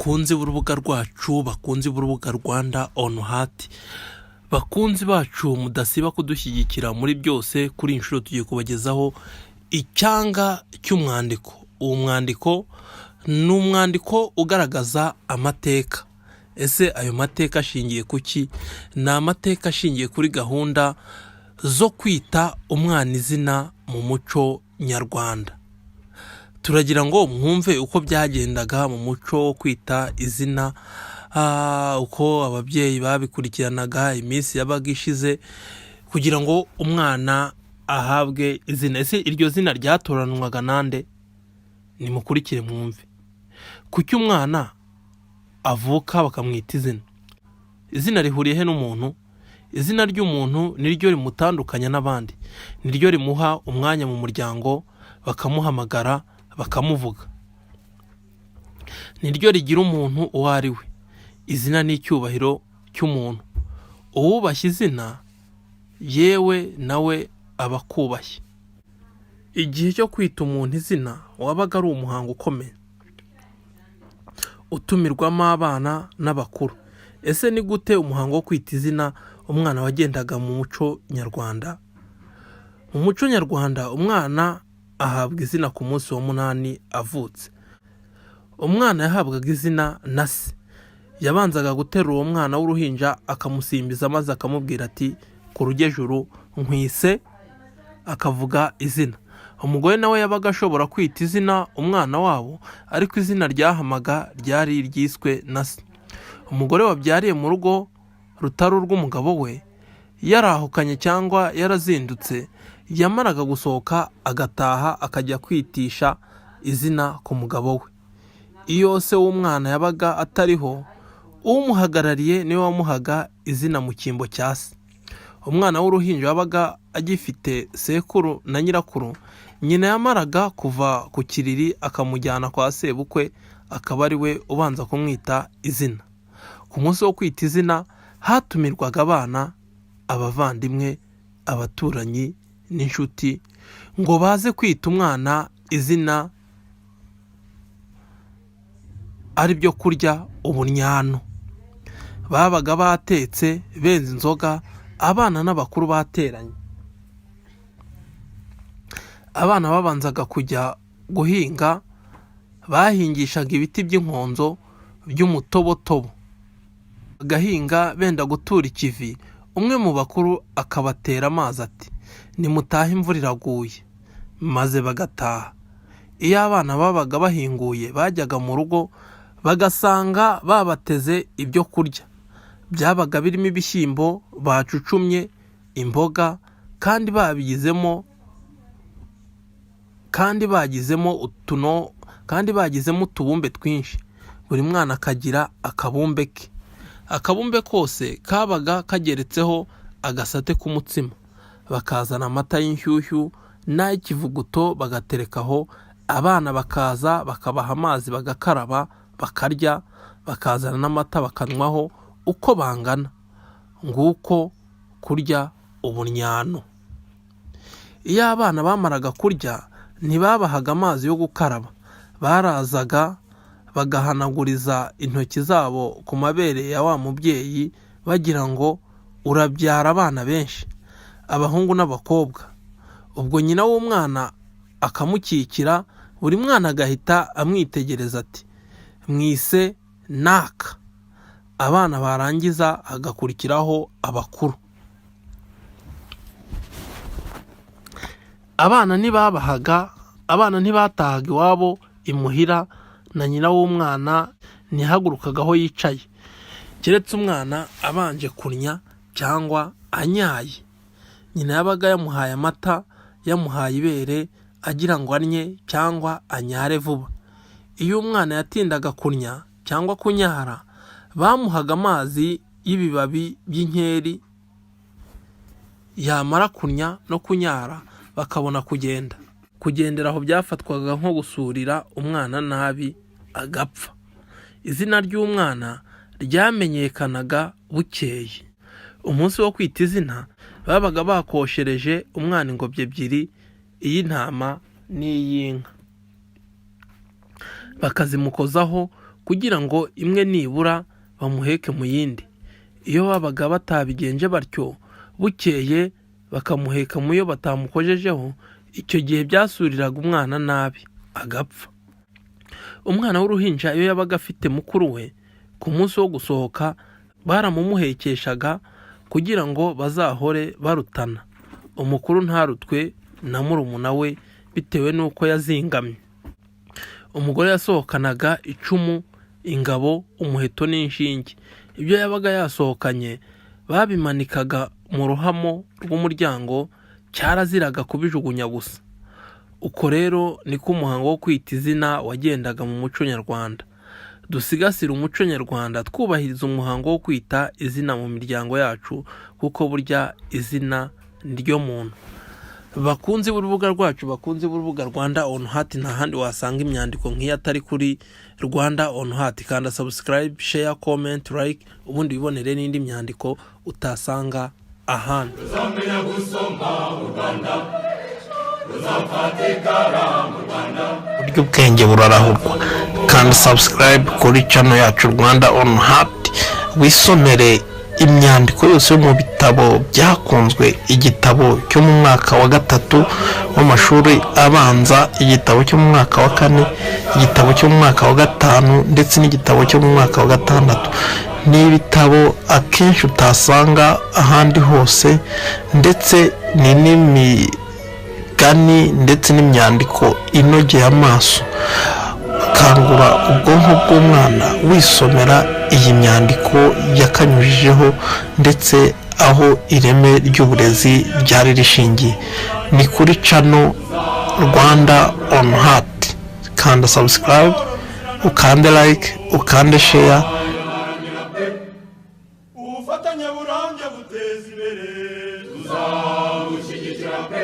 bakunzi b'urubuga rwacu, bakunzi b'urubuga Rwanda on Heart, bakunzi bacu mudasiba kudushyigikira muri byose. Kuri inshuro tugiye kubagezaho icyanga cy'umwandiko. Uwo mwandiko ni umwandiko ugaragaza amateka. Ese ayo mateka ashingiye kuki? Ni amateka ashingiye kuri gahunda zo kwita umwana izina mu muco nyarwanda. Turagira ngo mwumve uko byagendaga mu muco wo kwita izina, uko ababyeyi babikurikiranaga iminsi yabaga ishize kugira ngo umwana ahabwe izina. Ese iryo zina ryatoranwaga nande? Nimukurikire mwumve. Kuki umwana avuka bakamwita izina? Izina rihuriye he n'umuntu? Izina ry'umuntu niryo rimutandukanya n'abandi, niryo rimuha umwanya mu muryango, bakamuhamagara bakamuvuga, niryo rigira umuntu uwo ari we. Izina ni icyubahiro cy'umuntu. Uwubashye izina yewe nawe aba akubashye. Igihe cyo kwita umuntu izina wabaga ari umuhango ukomeye, utumirwamo abana n'abakuru. Ese ni gute umuhango wo kwita izina umwana wagendaga mu muco nyarwanda? Mu muco nyarwanda umwana ahabwa izina ku munsi wa 8 avutse. Umwana yahabwaga izina na se. Yabanzaga guterura uwo mwana w'uruhinja akamusimbiza, maze akamubwira ati ku rugejuru nkwise, akavuga izina. Umugore nawe yabaga ashobora kwita izina umwana wabo, ariko izina ryahamaga ryari ryiswe na se. Umugore wabyariye mu rugo rutari urw'umugabo we, yarahukanye cyangwa yarazindutse, yamaraga gusohoka agataha akajya kwitisha izina ku mugabo we. Iyo se w'umwana yabaga atariho, umuhagarariye niwe wamuhaga izina mu cyimbo cya se. Umwana w'uruhinja wabaga agifite sekuru na nyirakuru, nyina yamaraga kuva ku kiriri akamujyana kwa sebukwe, akaba ari we ubanza kumwita izina. Ku munsi wo kwita izina hatumirwaga abana, abavandimwe, abaturanyi n'inshuti ngo baze kwita umwana izina, ari byo kurya ubunnyano. Babaga batetse benze inzoga, abana n'abakuru bateranye. Abana babanzaga kujya guhinga, bahingishaga ibiti by'inkonzo by'umutobotobo, bagahinga benda gutura ikivi. Umwe mu bakuru akabatera amazi ati nimutahe imvura iraguye, maze bagataha. Iyo abana babaga bahinguye bajyaga mu rugo bagasanga babateze ibyo kurya. Byabaga birimo ibishyimbo bacucumye, imboga, kandi bagizemo utubumbe twinshi. Buri mwana akagira akabumbe ke. Akabumbe kose kabaga kageretseho agasate k'umutsima. Bakazana amata y'inshyushyu n'ay'ikivuguto bagaterekaho. Abana bakaza bakabaha amazi bagakaraba, bakarya, bakazana n'amata bakanywaho uko bangana. Nguko kurya ubunnyano. Iyo abana bamaraga kurya ntibabahaga amazi yo gukaraba. Barazaga bagahanaguriza intoki zabo ku mabere ya wa mubyeyi, bagira ngo urabyara abana benshi, abahungu n'abakobwa. Ubwo nyina w'umwana akamukikira, buri mwana agahita amwitegereza ati mwise naka. Abana barangiza hagakurikiraho abakuru. Abana ntibatahaga iwabo imuhira, na nyina w'umwana ntihagurukaga aho yicaye, keretse umwana abanje kunnya cyangwa anyaye. Nyina yabaga yamuhaye amata, yamuhaye ibere, agira ngo annye cyangwa anyare vuba. Iyo umwana yatindaga kunnya cyangwa kunyara, bamuhaga amazi y'ibibabi by'inkeri, yamara kunnya no kunyara bakabona kugenda. Kugendera aho byafatwaga nko gusurira umwana nabi agapfa. Izina ry'umwana ryamenyekanaga bukeye. Umunsi wo kwita izina babaga bakoshereje umwana ingobyi ebyiri, iy'intama n'iy'inka. bakazimukozaho kugira ngo imwe nibura bamuheke mu yindi. Iyo babaga batabigenje batyo, bukeye bakamuheka mu yo batamukojejeho, icyo gihe byasuriraga umwana nabi agapfa. Umwana w'uruhinja iyo yabaga afite mukuru we, ku munsi wo gusohoka baramumuhekeshaga kugira ngo bazahore barutana, umukuru ntarutwe na murumuna we bitewe n'uko yazingamye. Umugore yasohokanaga icumu, ingabo, umuheto n'inshinge. Ibyo yabaga yasohokanye babimanikaga mu ruhamo rw'umuryango, cyaraziraga kubijugunya gusa. Uko rero niko umuhango wo kwita izina wagendaga mu muco nyarwanda. Dusigasire umuco nyarwanda twubahiriza umuhango wo kwita izina mu miryango yacu, kuko burya izina niryo muntu. Bakunzi b'urubuga rwacu, bakunzi b'urubuga Rwanda on Heart, nta handi wasanga imyandiko nk'iyi atari kuri Rwanda on Heart. Kanda subscribe, share, comment, like, ubundi wibonere n'indi myandiko utasanga ahandi. Uzamenya gusoma mu Rwanda, uzafatikara mu Rwanda, buryo ubwenge burarahurwa. Kanda subscribe kuri channel yacu Rwanda on Heart, wisomere imyandiko yose yo mu bitabo byakunzwe, igitabo cyo mu mwaka wa 3 w'amashuri abanza, igitabo cyo mu mwaka wa 4, igitabo cyo mu mwaka wa 5 ndetse n'igitabo cyo mu mwaka wa 6. Ni ibitabo akenshi utasanga ahandi hose, ndetse ni n'imigani ndetse n'imyandiko inogeye amaso. Kangura ubwonko bw'umwana wisomera iyi myandiko yakanyujijeho, ndetse aho ireme ry'uburezi ryari rishingiye. Ni kuri channel Rwanda on Heart. Kanda subscribe, ukande like, ukande share. Ufatanya burambye buteza imbere, tuzamushyigikira pe.